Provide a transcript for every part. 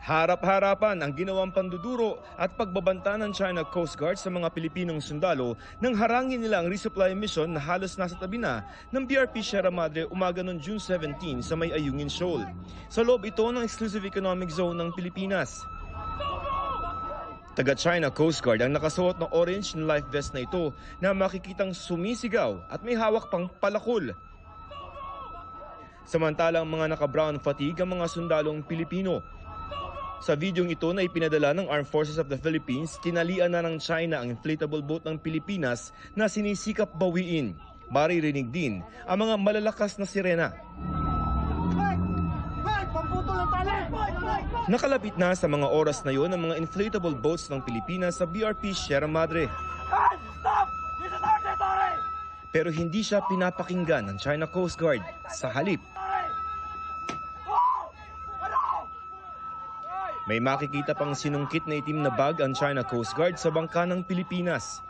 Harap-harapan ang ginawang panduduro at pagbabanta ng China Coast Guard sa mga Pilipinong sundalo nang harangin nila ang resupply mission na halos nasa tabi na ng BRP Sierra Madre umaga noong June 17 sa may Ayungin Shoal. Sa loob ito ng Exclusive Economic Zone ng Pilipinas. Taga-China Coast Guard ang nakasuot ng orange na life vest na ito na makikitang sumisigaw at may hawak pang palakol. Samantalang mga naka-brown fatigue ang mga sundalong Pilipino. Sa videong ito na ipinadala ng Armed Forces of the Philippines, tinalian na ng China ang inflatable boat ng Pilipinas na sinisikap bawiin. Maririnig din ang mga malalakas na sirena. Nakalapit na sa mga oras na yon ang mga inflatable boats ng Pilipinas sa BRP Sierra Madre. Pero hindi siya pinapakinggan ng China Coast Guard. Sa halip, may makikita pang sinungkit na itim na bag ang China Coast Guard sa bangka ng Pilipinas.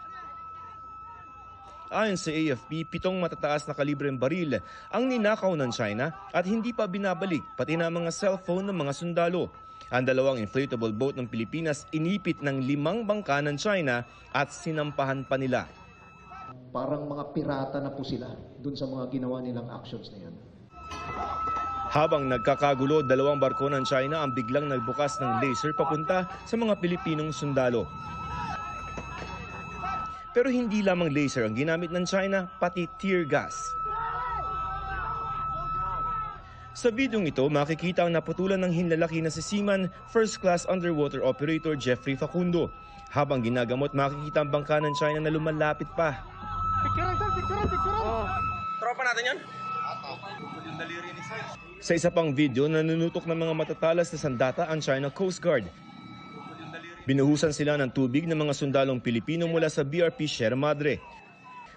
Ayon sa AFP, 7 matataas na kalibreng baril ang ninakaw ng China at hindi pa binabalik pati na mga cellphone ng mga sundalo. Ang 2 inflatable boat ng Pilipinas inipit ng 5 bangka ng China at sinampahan pa nila. Parang mga pirata na po sila dun sa mga ginawa nilang actions na yan. Habang nagkakagulo, 2 barko ng China ang biglang nagbukas ng laser papunta sa mga Pilipinong sundalo. Pero hindi lamang laser ang ginamit ng China, pati tear gas. Sa videong ito, makikita ang naputulan ng hinlalaki na si Seaman First Class Underwater Operator Jeffrey Facundo. Habang ginagamot, makikita ang bangka ng China na lumalapit pa. Tropa natin yan? Sa isa pang video, nanunutok ng mga matatalas na sandata ang China Coast Guard. Binuhusan sila ng tubig ng mga sundalong Pilipino mula sa BRP Sierra Madre.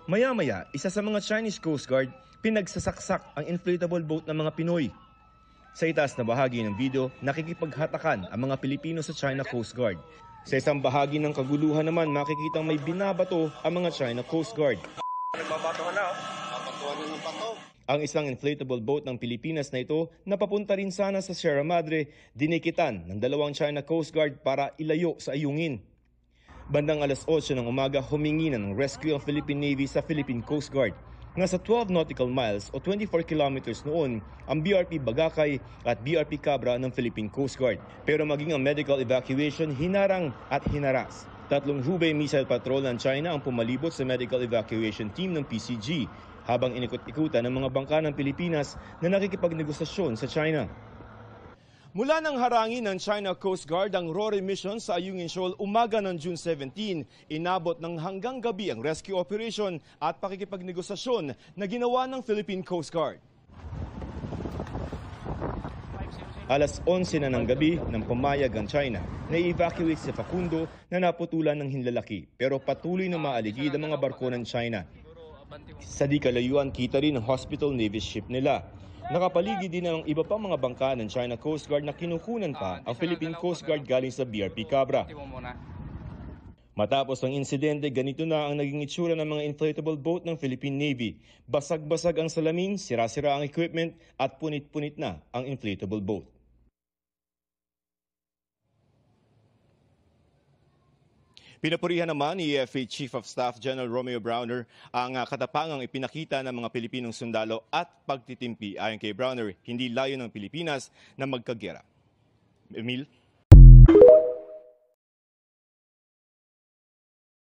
Maya-maya, isa sa mga Chinese Coast Guard pinagsasaksak ang inflatable boat ng mga Pinoy. Sa itaas na bahagi ng video, nakikipaghatakan ang mga Pilipino sa China Coast Guard. Sa isang bahagi ng kaguluhan naman, makikitang may binabato ang mga China Coast Guard. Nagbabatuhan na, Babatuhan na ng bato. Ang isang inflatable boat ng Pilipinas na ito na papunta rin sana sa Sierra Madre, dinikitan ng 2 China Coast Guard para ilayo sa Ayungin. Bandang alas 8 ng umaga, humingi na ng rescue ang Philippine Navy sa Philippine Coast Guard. Nasa 12 nautical miles o 24 kilometers noon ang BRP Bagakay at BRP Cabra ng Philippine Coast Guard. Pero maging ang medical evacuation, hinarang at hinaras. 3 Hubei missile patrol ng China ang pumalibot sa medical evacuation team ng PCG habang inikot-ikutan ng mga bangka ng Pilipinas na nakikipagnegosasyon sa China. Mula nang harangin ng China Coast Guard ang RORE mission sa Ayungin Shoal umaga ng June 17, inabot ng hanggang gabi ang rescue operation at pakikipagnegosasyon na ginawa ng Philippine Coast Guard. Alas 11 na ng gabi nang pumayag ang China na i-evacuate si Facundo na naputulan ng hinlalaki pero patuloy na maaligid ang mga barko ng China. Sa di kalayuan, kita rin ang hospital Navy ship nila. Nakapaligid din ang iba pang mga bangka ng China Coast Guard na kinukunan pa ang Philippine Coast Guard galing sa BRP Cabra. Matapos ang insidente, ganito na ang naging itsura ng mga inflatable boat ng Philippine Navy. Basag-basag ang salamin, sira-sira ang equipment at punit-punit na ang inflatable boat. Pinapurihan naman ni EFA Chief of Staff General Romeo Browner ang katapangang ipinakita ng mga Pilipinong sundalo at pagtitimpi. Ayon kay Browner, hindi layo ng Pilipinas na magkagera. Emil?